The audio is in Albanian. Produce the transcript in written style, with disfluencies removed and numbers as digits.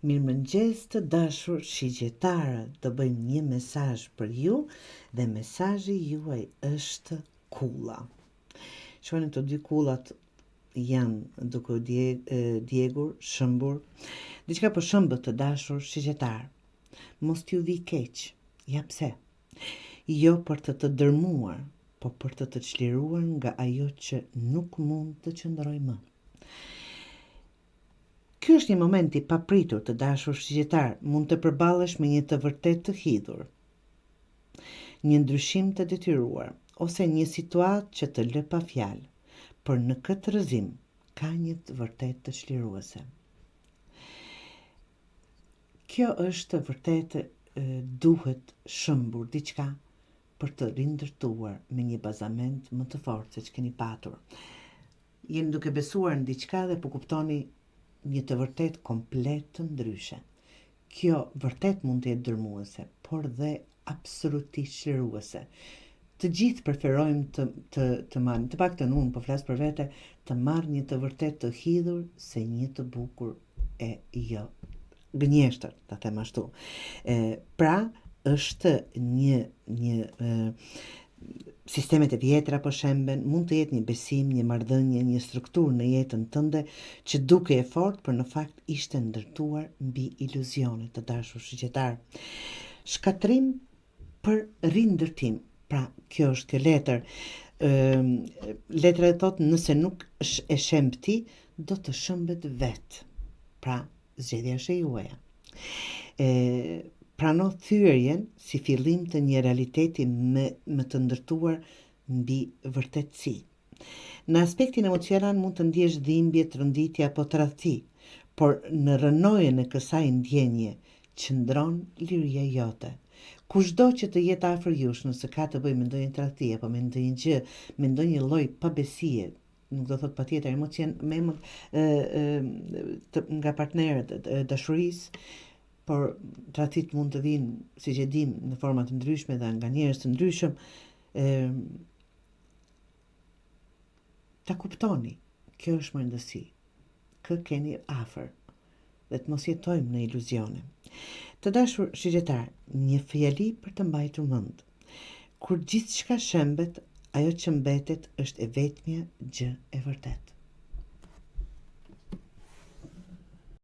Mirëmëngjes të dashur shigjetarë, të bëjmë një mesazh për ju dhe mesazhi juaj është kulla. Shohini këto dy kullat janë duke u djegur, shëmbur. Diçka për shëmbët të dashur shigjetar. Mos t'ju vi keq, ja pse. Jo për të dërmuar, po për të çliruar nga ajo që nuk mund të qëndrojë më. Ky është një moment i papritur të dashur shigjetar, mund të përballesh me një të vërtet të hidhur, një ndryshim të detyruar, ose një situatë që të lë pa fjalë, por në këtë rrëzim ka një të vërtet të çliruese. Kjo është vërtet duhet shëmbur diçka për të rindërtuar me një bazament më të fortë se që keni patur. Jeni duke besuar në diçka dhe po kuptoni një të vërtet komplet të ndryshe. Kjo vërtet mund të jetë dërmuese, por dhe absolutisht çliruese. Të gjithë preferojmë të marrim, të paktën unë po flas për vete, të marr një të vërtet të hidhur se një të bukur e jo gënjeshtër, ta them ashtu. Pra është një sistemet e vjetra po shemben, mund të jetë një besim, një marrëdhënie, një strukturë në jetën tënde që duke e fortë, për në fakt ishte ndërtuar mbi iluzione të dashur shigjetar. Shkatrim për rindërtim. Pra, kjo është kjo letër. Letra e thotë nëse nuk e shemb ti, do të shëmbet vetë. Pra, zgjedhja është e juaja. Prano thyerjen si fillim të një realiteti më të ndërtuar mbi vërtetësi. Në aspektin emocional mund të ndjesh dhimbje, tronditje apo tradhti, por në rrënojën e kësaj ndjenje qëndron liria jote. Kushdo që të jetë afër jush, nëse ka të bëjë me ndonjë tradhti apo me ndonjë gjë, me ndonjë lloj pabesie, nuk do thot patjetër emocion nga partnerët e dashurisë, por tradhtit mund të vinë, siç e dim, në forma të ndryshme dhe nga njerëz të ndryshëm. Ta kuptoni, kjo është më rëndësi. Kë keni afër dhe të mos jetojmë në iluzione. Të dashur shigjetar, një fjali për të mbajtur mend. Kur gjithçka shembet, ajo që mbetet është e vetmja gjë e vërtet.